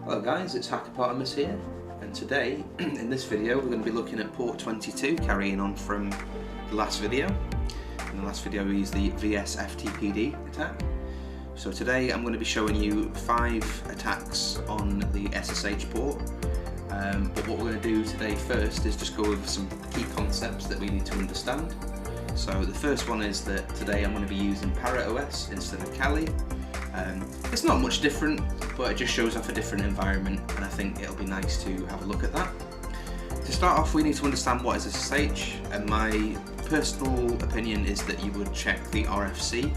Hello guys, it's Hackerpartimus here, and today in this video we're going to be looking at port 22, carrying on from the last video. In the last video we used the VS-FTPD attack. So today I'm going to be showing you 5 attacks on the SSH port, but what we're going to do today first is just go over some key concepts that we need to understand. So the first one is that today I'm going to be using Parrot OS instead of Kali. It's not much different, but it just shows off a different environment, and I think it'll be nice to have a look at that. To start off, we need to understand what is SSH, and my personal opinion is that you would check the RFC.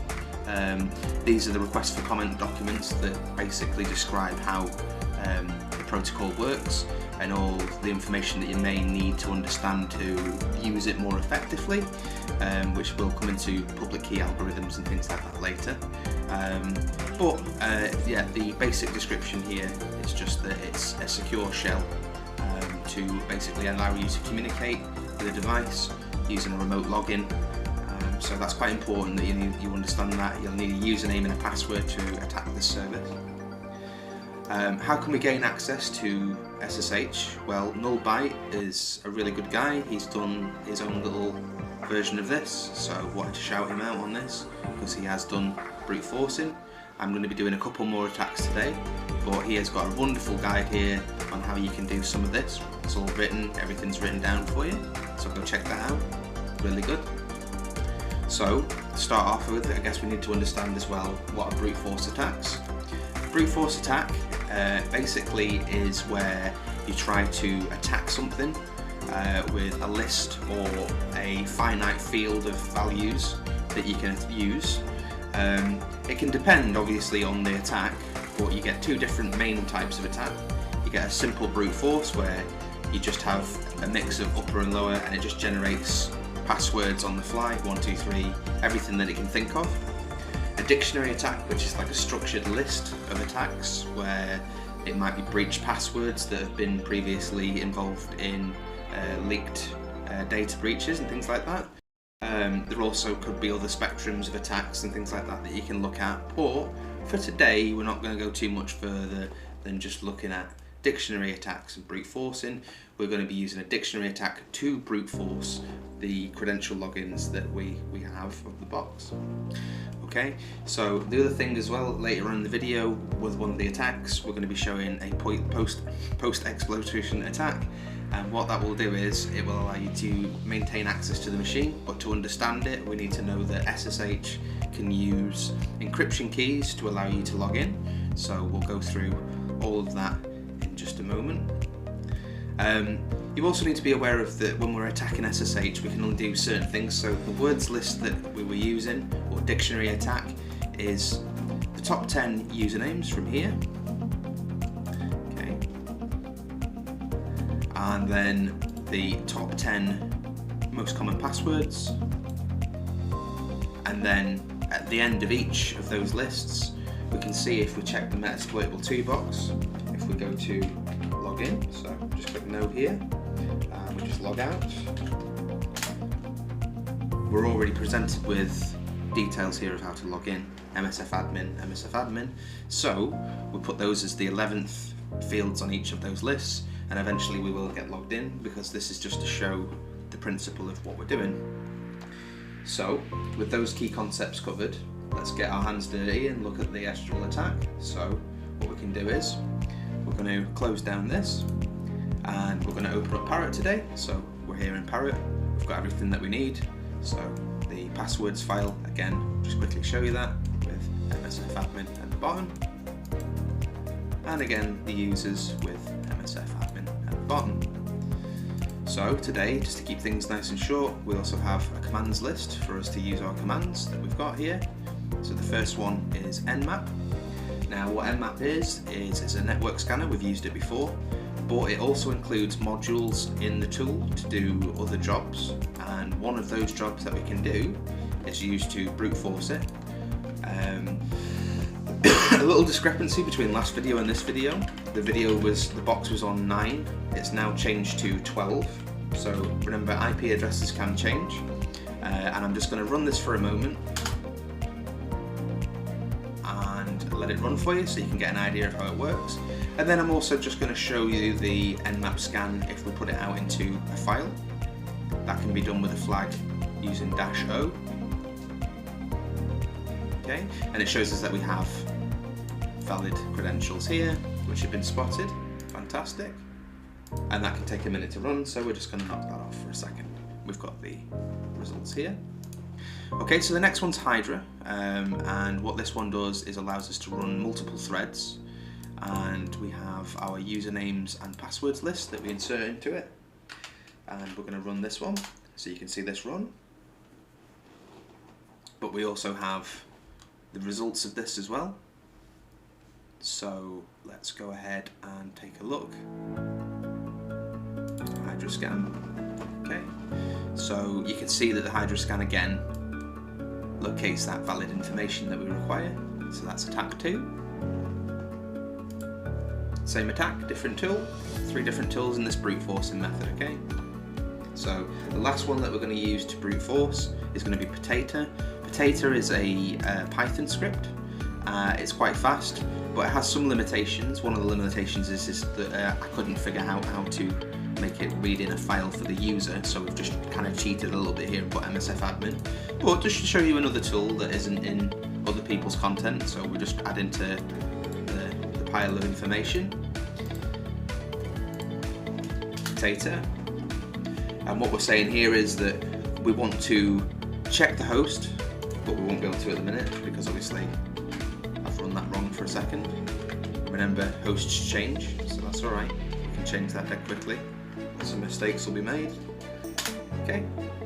These are the request for comment documents that basically describe how the protocol works and all the information that you may need to understand to use it more effectively, which will come into public key algorithms and things like that later. Yeah, the basic description here is just that it's a secure shell to basically allow you to communicate with a device using a remote login. So that's quite important that you understand that. You'll need a username and a password to attack this service. How can we gain access to SSH? Well, Nullbyte is a really good guy. He's done his own little version of this, so I wanted to shout him out on this because he has done brute forcing. I'm going to be doing a couple more attacks today, but he has got a wonderful guide here on how you can do some of this. It's all written, everything's written down for you, so go check that out. Really good. So, to start off with, I guess we need to understand as well what are brute force attacks. Brute force attack basically is where you try to attack something with a list or a finite field of values that you can use. It can depend obviously on the attack, but you get 2 different main types of attack. You get a simple brute force where you just have a mix of upper and lower, and it just generates passwords on the fly, 1, 2, 3, everything that it can think of. A dictionary attack, which is like a structured list of attacks where it might be breach passwords that have been previously involved in leaked data breaches and things like that. There also could be other spectrums of attacks and things like that that you can look at, but for today we're not going to go too much further than just looking at dictionary attacks and brute forcing. We're going to be using a dictionary attack to brute force the credential logins that we have of the box. Okay, so the other thing as well, later on in the video with one of the attacks, we're going to be showing a post-exploitation attack, and what that will do is it will allow you to maintain access to the machine, but to understand it we need to know that SSH can use encryption keys to allow you to log in, so we'll go through all of that in just a moment. You also need to be aware of that when we're attacking SSH we can only do certain things, so the words list that we were using, or dictionary attack, is the top 10 usernames from here, okay, and then the top 10 most common passwords, and then at the end of each of those lists we can see, if we check the metasploitable 2 box, if we go to login, so just click no here, and we just log out, we're already presented with details here of how to log in, MSF-admin, so we'll put those as the 11th fields on each of those lists, and eventually we will get logged in, because this is just to show the principle of what we're doing. So with those key concepts covered, let's get our hands dirty and look at the actual attack. So what we can do is we're going to close down this, and we're going to open up Parrot today. So we're here in Parrot, we've got everything that we need. So the passwords file, again, just quickly show you that with MSF-admin at the bottom, and again the users with MSF-admin at the bottom. So today, just to keep things nice and short, we also have a commands list for us to use our commands that we've got here. So the first one is nmap. Now what nmap is it's a network scanner, we've used it before, but it also includes modules in the tool to do other jobs, and one of those jobs that we can do is used to brute force it. A little discrepancy between last video and this video. The box was on 9, it's now changed to 12, so remember IP addresses can change, and I'm just going to run this for a moment and let let it run for you so you can get an idea of how it works. And then I'm also just going to show you the nmap scan if we put it out into a file. That can be done with a flag using -o. Okay, and it shows us that we have valid credentials here, which have been spotted. Fantastic. And that can take a minute to run, so we're just going to knock that off for a second. We've got the results here. Okay, so the next one's Hydra, and what this one does is allows us to run multiple threads, and we have our usernames and passwords list that we insert into it, and we're going to run this one, so you can see this run. But we also have the results of this as well. So let's go ahead and take a look. Hydra scan. Okay, so you can see that the Hydra scan again locates that valid information that we require. So that's attack 2. Same attack, different tool. 3 different tools in this brute forcing method. Okay. So the last one that we're going to use to brute force is going to be Potato. Potato is a Python script. It's quite fast, but it has some limitations. One of the limitations is that I couldn't figure out how to make it read in a file for the user, so we've just kind of cheated a little bit here and put msfadmin. But just to show you another tool that isn't in other people's content, so we're just adding to the pile of information. Potato. And what we're saying here is that we want to check the host, but we won't be able to at the minute because obviously I've run that wrong for a second. Remember, hosts change, so that's alright. We can change that dead quickly. Some mistakes will be made. Okay,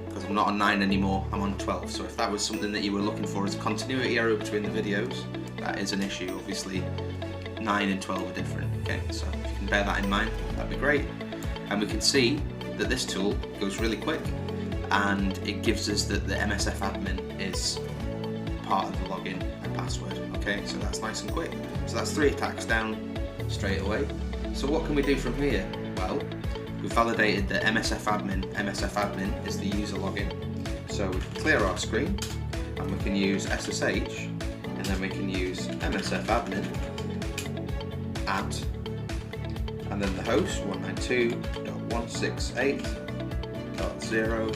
because I'm not on 9 anymore, I'm on 12. So if that was something that you were looking for as a continuity error between the videos, that is an issue. Obviously 9 and 12 are different. Okay, so if you can bear that in mind, that'd be great. And we can see that this tool goes really quick, and it gives us that the msfadmin is part of the login and password. Okay, so that's nice and quick. So that's 3 attacks down straight away. So what can we do from here? Well, we've validated that msfadmin is the user login. So we can clear our screen, and we can use SSH, and then we can use msfadmin at, and then the host 192.168.0,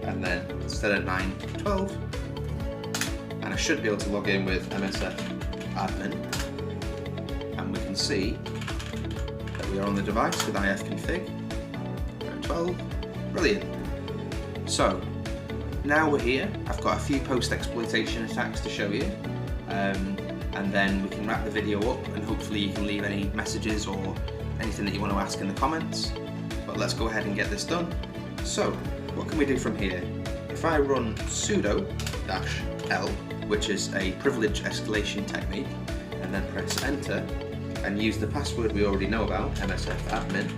and then instead of 912, and I should be able to log in with msfadmin, and we can see that we are on the device with ifconfig 12. Brilliant. So now we're here. I've got a few post-exploitation attacks to show you, and then we can wrap the video up, and hopefully you can leave any messages or anything that you want to ask in the comments. But let's go ahead and get this done. So what can we do from here? If I run sudo -l, which is a privilege escalation technique, and then press enter and use the password we already know about, msfadmin,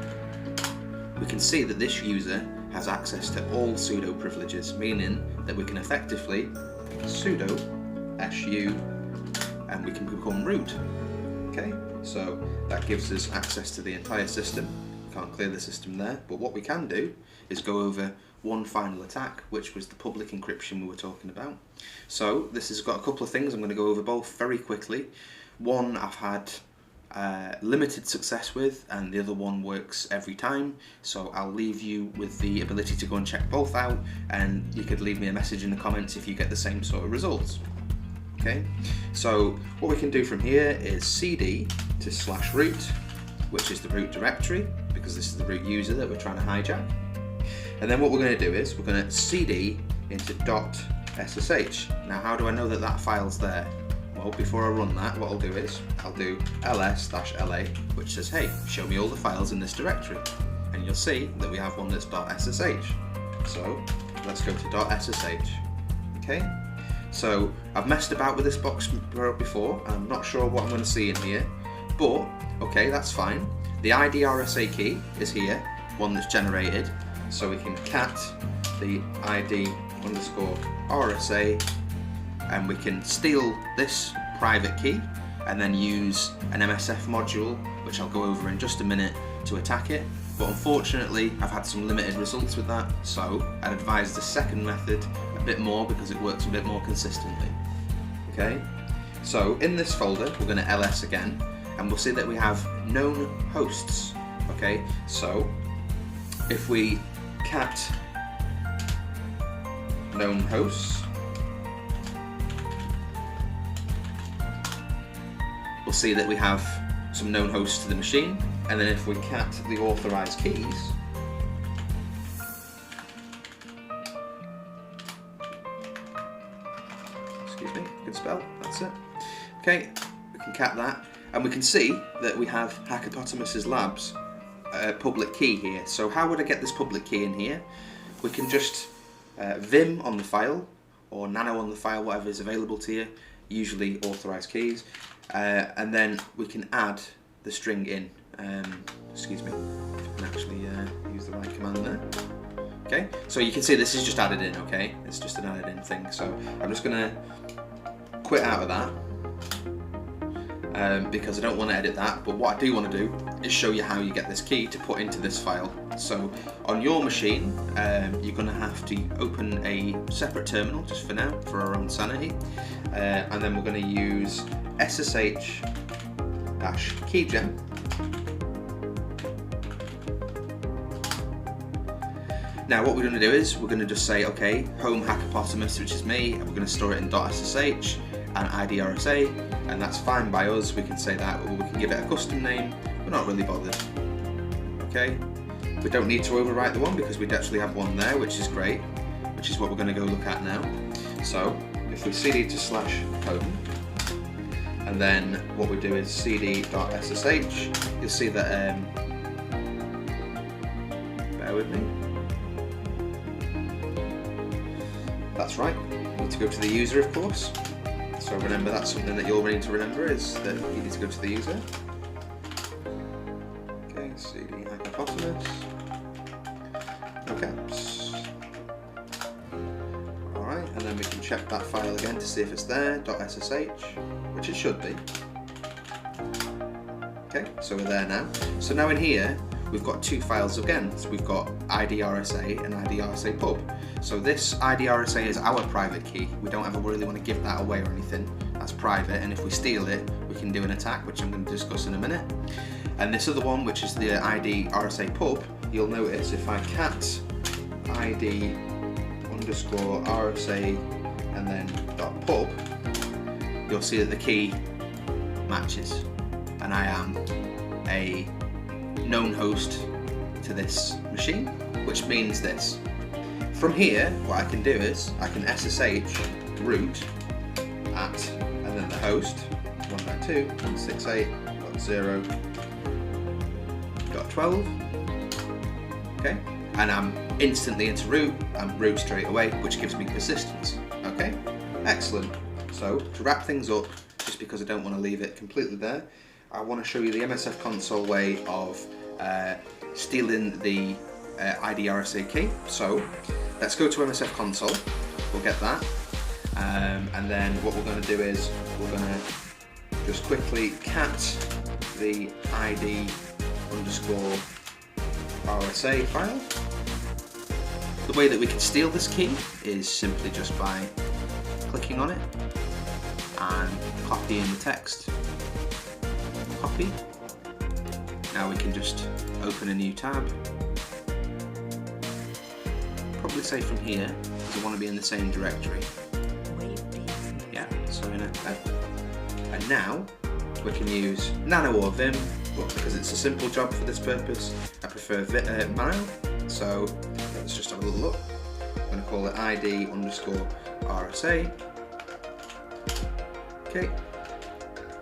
we can see that this user has access to all sudo privileges, meaning that we can effectively sudo su and we can become root. Okay, so that gives us access to the entire system. We can't clear the system there, but what we can do is go over one final attack, which was the public encryption we were talking about. So this has got a couple of things. I'm going to go over both very quickly. One I've had limited success with, and the other one works every time, so I'll leave you with the ability to go and check both out, and you could leave me a message in the comments if you get the same sort of results. Okay, so what we can do from here is cd to /root, which is the root directory, because this is the root user that we're trying to hijack. And then what we're going to do is we're going to cd into .ssh. Now how do I know that that file's there? Well, before I run that, what I'll do is I'll do ls-la, which says, hey, show me all the files in this directory, and you'll see that we have one that's .ssh. So let's go to .ssh. Okay, so I've messed about with this box before, and I'm not sure what I'm going to see in here, but okay, that's fine. The ID RSA key is here, one that's generated, so we can cat the ID underscore RSA, and we can steal this private key and then use an MSF module, which I'll go over in just a minute, to attack it. But unfortunately I've had some limited results with that, so I'd advise the second method a bit more because it works a bit more consistently. Okay, So in this folder, we're going to ls again, and we'll see that we have known hosts. Okay, so if we cat known hosts, we'll see that we have some known hosts to the machine, and then if we cat the authorized keys, excuse me, good spell, that's it. Okay, we can cat that, and we can see that we have Hackopotamus's Labs public key here. So how would I get this public key in here? We can just vim on the file, or nano on the file, whatever is available to you, usually authorized keys, and then we can add the string in. Excuse me, if I can actually use the right command there. Okay, so you can see this is just added in, okay? It's just an added in thing, so I'm just going to quit out of that because I don't want to edit that, but what I do want to do is show you how you get this key to put into this file. So on your machine, you're going to have to open a separate terminal just for now, for our own sanity, and then we're going to use SSH-keygem. Now what we're going to do is we're going to just say, okay, home Hackopotamus, which is me, and we're going to store it in .ssh and IDRSA, and that's fine by us. We can say that, or we can give it a custom name. We're not really bothered. Okay, we don't need to overwrite the one because we actually have one there, which is great, which is what we're going to go look at now. So if we cd to /home, and then what we do is cd.ssh, you'll see that, bear with me. That's right, you need to go to the user, of course. So remember, that's something that you'll need to remember, is that you need to go to the user. Okay, cd Hackopotamus. Okay. Alright, and then we can check that file again to see if it's there, .ssh, which it should be. Okay, so we're there now. So now in here, we've got two files again. So we've got IDRSA and IDRSA pub. So this IDRSA is our private key. We don't ever really want to give that away or anything. That's private, and if we steal it, we can do an attack, which I'm going to discuss in a minute. And this other one, which is the IDRSA pub, you'll notice if I cat ID_RSA and then .pub, you'll see that the key matches, and I am a known host to this machine, which means this. From here, what I can do is I can SSH root at, and then the host 192.168.0.12. Okay, and I'm instantly into root. I'm root straight away, which gives me persistence. Okay, excellent. So to wrap things up, just because I don't want to leave it completely there, I want to show you the MSF console way of stealing the IDRSA key. So let's go to MSF console, we'll get that, and then what we're going to do is we're going to just quickly cat the ID_RSA file. The way that we can steal this key is simply just by clicking on it and copying the text. Copy. Now we can just open a new tab. Probably say from here, because I want to be in the same directory. Yeah, so in it. And now we can use nano or vim, but because it's a simple job for this purpose, I prefer mile. So let's just have a little look. I'm going to call it ID_RSA. Okay,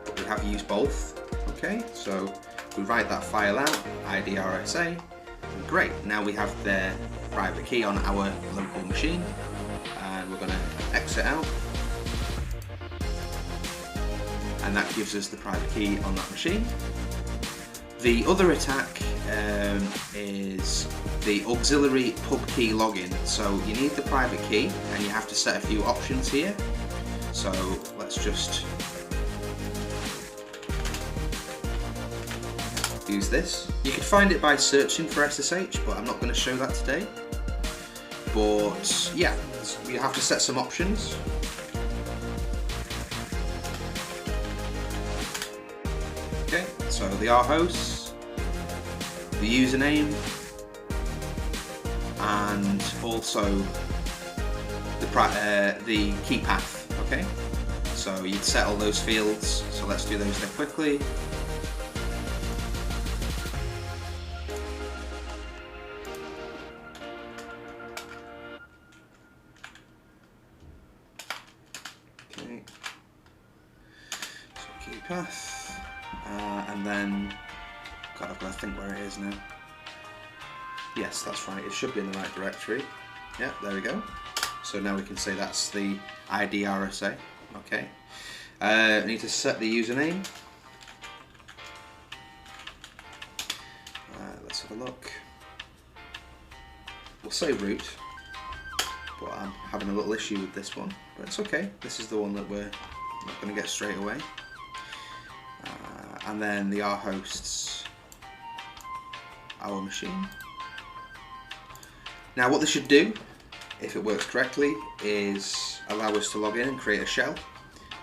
but we have used both. Okay, so we write that file out, IDRSA. Great, now we have their private key on our local machine, and we're going to exit out, and that gives us the private key on that machine. The other attack is the auxiliary pub key login. So you need the private key, and you have to set a few options here. So let's just use this. You can find it by searching for SSH, but I'm not going to show that today. But yeah, you have to set some options. So the rhosts, the username, and also the key path. Okay, so you'd set all those fields. So let's do those then quickly. Okay, so key path, and then God, I've got to think where it is now. Yes, that's right. It should be in the right directory. Yeah, there we go. So now we can say that's the ID RSA. Okay. I need to set the username. Let's have a look. We'll say root, but I'm having a little issue with this one. But it's okay. This is the one that we're not going to get straight away. And then the rhosts, our machine. Now what this should do, if it works correctly, is allow us to log in and create a shell.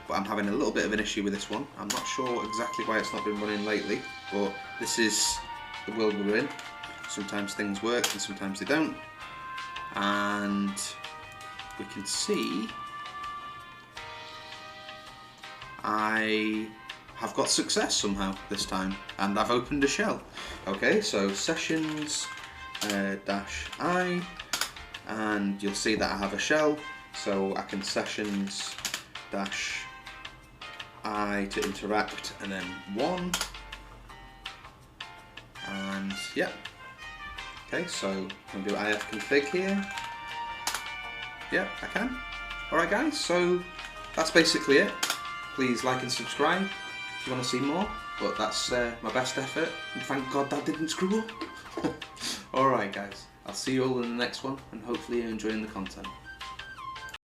But I'm having a little bit of an issue with this one. I'm not sure exactly why it's not been running lately, but this is the world we're in. Sometimes things work and sometimes they don't. And we can see I have got success somehow this time, and I've opened a shell. Okay, so sessions -I, and you'll see that I have a shell, so I can sessions -I to interact, and then 1, and yeah. Okay, so I'm going to do ifconfig here. Yeah, I can. Alright guys, so that's basically it. Please like and subscribe if you want to see more, but that's my best effort, and thank God that didn't screw up. Alright guys, I'll see you all in the next one, and hopefully you're enjoying the content.